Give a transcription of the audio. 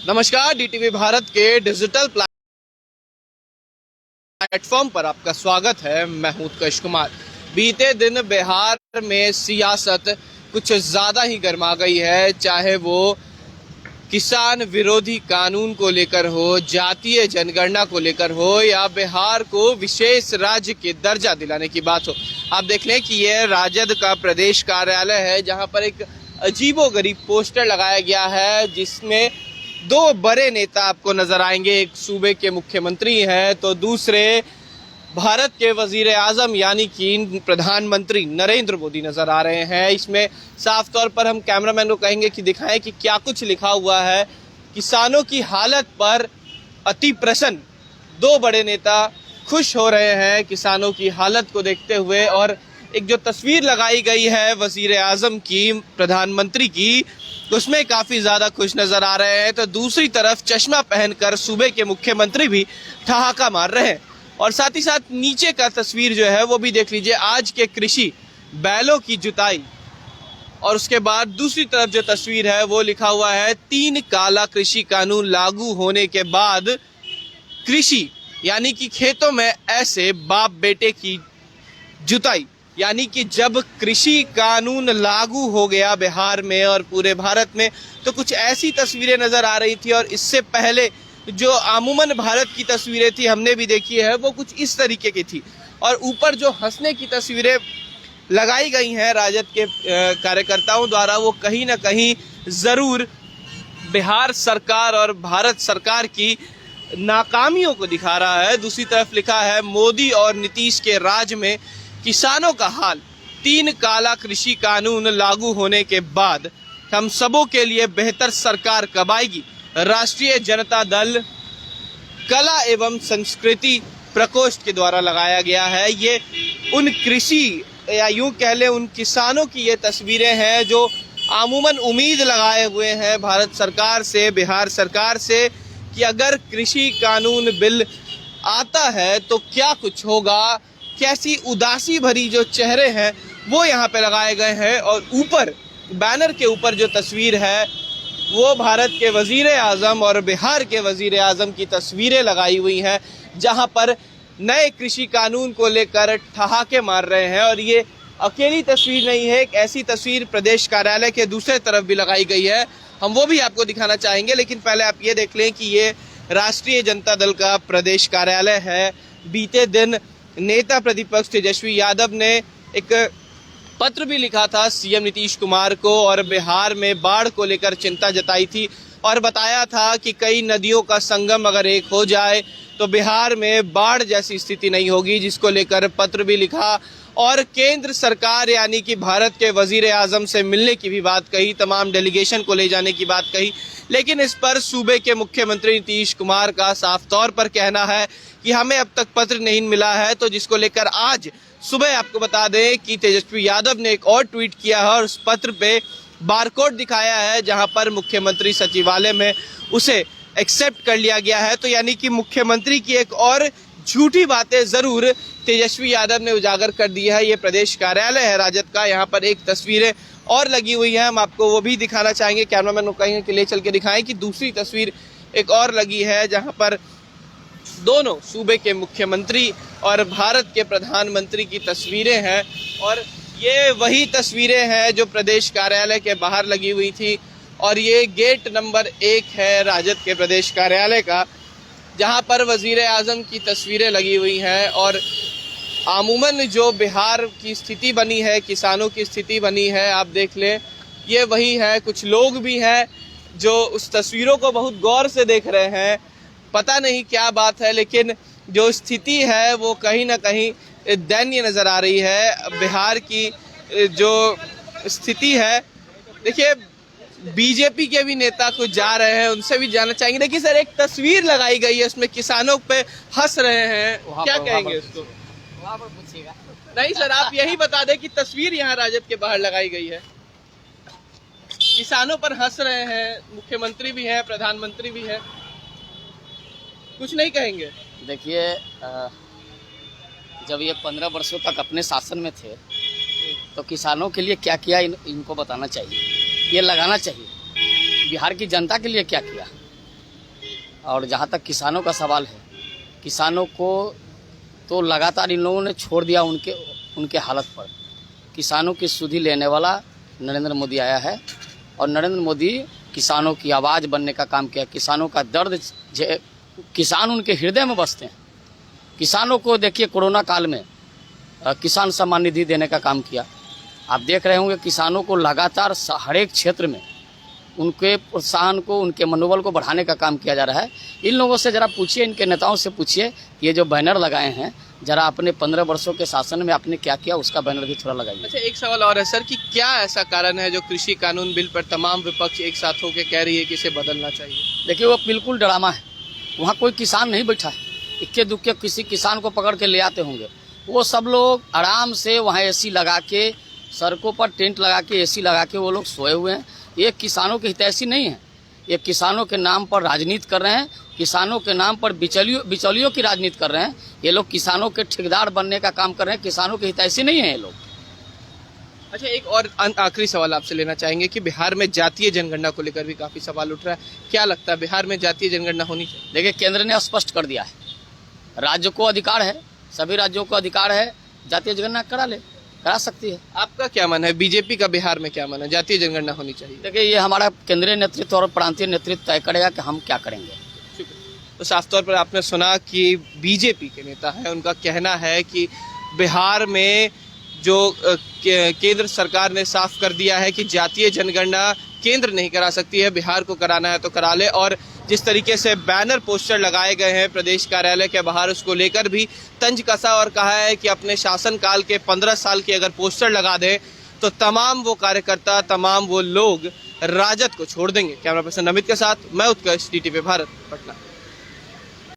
नमस्कार, डीटीवी भारत के digital platform पर आपका स्वागत है। मैं हूं उत्कर्ष कुमार। बीते दिन बिहार में सियासत कुछ ज्यादा ही गर्मा गई है, चाहे वो किसान विरोधी कानून को लेकर हो, जातीय जनगणना को लेकर हो या बिहार को विशेष राज्य के दर्जा दिलाने की बात हो। आप देख लें कि यह राजद का प्रदेश कार्यालय है, जहां पर एक अजीबोगरीब पोस्टर लगाया गया है जिसमें दो बड़े नेता आपको नजर आएंगे। एक सूबे के मुख्यमंत्री हैं तो दूसरे भारत के वजीर आजम यानी कि प्रधानमंत्री नरेंद्र मोदी नजर आ रहे हैं। इसमें साफ तौर पर हम कैमरामैन को कहेंगे कि दिखाएं कि क्या कुछ लिखा हुआ है। किसानों की हालत पर अति प्रसन्न दो बड़े नेता खुश हो रहे हैं किसानों की हालत को देखते हुए, और एक जो तस्वीर लगाई गई है वजीर आजम की, प्रधानमंत्री की, उसमें काफी ज्यादा खुश नजर आ रहे हैं। तो दूसरी तरफ चश्मा पहनकर सूबे के मुख्यमंत्री भी ठहाका मार रहे हैं। और साथ ही साथ नीचे का तस्वीर जो है वो भी देख लीजिए, आज के कृषि बैलों की जुताई। और उसके बाद दूसरी तरफ जो तस्वीर है वो लिखा हुआ है 3 काला कृषि कानून लागू होने के बाद कृषि यानी कि खेतों में ऐसे बाप बेटे की जुताई। यानी कि जब कृषि कानून लागू हो गया बिहार में और पूरे भारत में, तो कुछ ऐसी तस्वीरें नजर आ रही थी। और इससे पहले जो आमूमन भारत की तस्वीरें थी हमने भी देखी है, वो कुछ इस तरीके की थी। और ऊपर जो हंसने की तस्वीरें लगाई गई हैं राजद के कार्यकर्ताओं द्वारा, वो कहीं ना कहीं जरूर बिहार सरकार और भारत सरकार की नाकामियों को दिखा रहा है। दूसरी तरफ लिखा है मोदी और नीतीश के राज में किसानों का हाल, 3 काला कृषि कानून लागू होने के बाद हम सबों के लिए बेहतर सरकार कब आएगी। राष्ट्रीय जनता दल कला एवं संस्कृति प्रकोष्ठ के द्वारा लगाया गया है। ये उन कृषि या यूं कह ले उन किसानों की ये तस्वीरें हैं जो आमूमन उम्मीद लगाए हुए हैं भारत सरकार से, बिहार सरकार से, कि अगर कृषि कानून बिल आता है तो क्या कुछ होगा। कैसी उदासी भरी जो चेहरे हैं वो यहाँ पे लगाए गए हैं। और ऊपर बैनर के ऊपर जो तस्वीर है वो भारत के वजीर आजम और बिहार के वजीर आजम की तस्वीरें लगाई हुई हैं, जहां पर नए कृषि कानून को लेकर ठहाके मार रहे हैं। और ये अकेली तस्वीर नहीं है, एक ऐसी तस्वीर प्रदेश कार्यालय के दूसरे तरफ भी लगाई गई है, हम वो भी आपको दिखाना चाहेंगे। लेकिन पहले आप ये देख लें कि ये राष्ट्रीय जनता दल का प्रदेश कार्यालय है। बीते दिन नेता प्रतिपक्ष तेजस्वी यादव ने एक पत्र भी लिखा था सीएम नीतीश कुमार को, और बिहार में बाढ़ को लेकर चिंता जताई थी और बताया था कि कई नदियों का संगम अगर एक हो जाए तो बिहार में बाढ़ जैसी स्थिति नहीं होगी, जिसको लेकर पत्र भी लिखा। और केंद्र सरकार यानी कि भारत के वजीर आजम से मिलने की भी बात कही, तमाम डेलीगेशन को ले जाने की बात कही। लेकिन इस पर सूबे के मुख्यमंत्री नीतीश कुमार का साफ तौर पर कहना है कि हमें अब तक पत्र नहीं मिला है। तो जिसको लेकर आज सुबह आपको बता दें कि तेजस्वी यादव ने एक और ट्वीट किया है और उस पत्र पे बारकोड दिखाया है, जहां पर मुख्यमंत्री सचिवालय में उसे एक्सेप्ट कर लिया गया है। तो यानी कि मुख्यमंत्री की एक और झूठी बातें जरूर तेजस्वी यादव ने उजागर कर दी है। ये प्रदेश कार्यालय है राजद का, यहाँ पर एक तस्वीरें और लगी हुई है, हम आपको वो भी दिखाना चाहेंगे। कैमरामैन को कहेंगे कि ले चल के दिखाएं कि दूसरी तस्वीर एक और लगी है, जहाँ पर दोनों सूबे के मुख्यमंत्री और भारत के प्रधानमंत्री की तस्वीरें हैं। और ये वही तस्वीरें हैं जो प्रदेश कार्यालय के बाहर लगी हुई थी। और ये गेट नंबर 1 है राजद के प्रदेश कार्यालय का, जहां पर वजीर आजम की तस्वीरें लगी हुई हैं। और आमूमन जो बिहार की स्थिति बनी है, किसानों की स्थिति बनी है, आप देख लें ये वही है। कुछ लोग भी हैं जो उस तस्वीरों को बहुत गौर से देख रहे हैं, पता नहीं क्या बात है, लेकिन जो स्थिति है वो कहीं ना कहीं दयनीय नजर आ रही है। बिहार की जो स्थिति है, देखिए बीजेपी के भी नेता कुछ जा रहे हैं, उनसे भी जानना चाहेंगे। देखिए सर, एक तस्वीर लगाई गई है, उसमें किसानों पे हंस रहे हैं, क्या कहेंगे उसको? वहाँ पर पूछिएगा। नहीं सर, आप यही बता दें कि तस्वीर यहाँ राजद के बाहर लगाई गई है, किसानों पर हंस रहे हैं, मुख्यमंत्री भी है, प्रधानमंत्री भी है, कुछ नहीं कहेंगे? देखिए, जब ये 15 वर्षों तक अपने शासन में थे तो किसानों के लिए क्या किया इनको बताना चाहिए, ये लगाना चाहिए। बिहार की जनता के लिए क्या किया, और जहाँ तक किसानों का सवाल है, किसानों को तो लगातार इन लोगों ने छोड़ दिया उनके हालत पर। किसानों की सुधि लेने वाला नरेंद्र मोदी आया है और नरेंद्र मोदी किसानों की आवाज़ बनने का काम किया। किसानों का दर्द किसान उनके हृदय में बसते हैं। किसानों को देखिए, कोरोना काल में किसान सम्मान निधि देने का काम किया। आप देख रहे होंगे किसानों को लगातार हर एक क्षेत्र में उनके प्रोत्साहन को, उनके मनोबल को बढ़ाने का काम किया जा रहा है। इन लोगों से जरा पूछिए, इनके नेताओं से पूछिए, ये जो बैनर लगाए हैं, जरा अपने 15 वर्षों के शासन में आपने क्या किया, उसका बैनर भी थोड़ा लगाइए। अच्छा, एक सवाल और है सर कि क्या ऐसा कारण है जो कृषि कानून बिल पर तमाम विपक्ष एक साथ होकर कह रही है कि इसे बदलना चाहिए? देखिए, वो बिल्कुल ड्रामा है। वहाँ कोई किसान नहीं बैठा है। इक्के दुक्के किसी किसान को पकड़ के ले आते होंगे। वो सब लोग आराम से वहाँ एसी लगा के, सड़कों पर टेंट लगा के, एसी लगा के वो लोग सोए हुए हैं। ये किसानों के हितैषी नहीं है। ये किसानों के नाम पर राजनीति कर रहे हैं, किसानों के नाम पर बिचौलियों की राजनीति कर रहे हैं। ये लोग किसानों के ठेकेदार बनने का काम कर रहे हैं, किसानों के हितैषी नहीं है ये लोग। अच्छा, एक और आखिरी सवाल आपसे लेना चाहेंगे कि बिहार में जातीय जनगणना को लेकर भी काफी सवाल उठ रहा है। क्या लगता है, बिहार में जातीय जनगणना होनी चाहिए? देखिए, केंद्र ने स्पष्ट कर दिया है, राज्य को अधिकार है, सभी राज्यों को अधिकार है, जातीय जनगणना करा सकती है। आपका क्या मन है, बीजेपी का बिहार में क्या मन है, जातीय जनगणना होनी चाहिए? देखिए, ये हमारा केंद्रीय नेतृत्व और प्रांतीय नेतृत्व तय करेगा कि हम क्या करेंगे। तो साफ तौर पर आपने सुना कि बीजेपी के नेता है, उनका कहना है कि बिहार में जो केंद्र सरकार ने साफ कर दिया है कि जातीय जनगणना केंद्र नहीं करा सकती है, बिहार को कराना है तो करा ले। और जिस तरीके से बैनर पोस्टर लगाए गए हैं प्रदेश कार्यालय के बाहर, उसको लेकर भी तंज कसा और कहा है कि अपने शासनकाल के 15 साल के अगर पोस्टर लगा दे तो तमाम वो कार्यकर्ता, तमाम वो लोग राजद को छोड़ देंगे। कैमरा पर्सन अमित के साथ मैं उत्कर्ष, DTV भारत, पटना।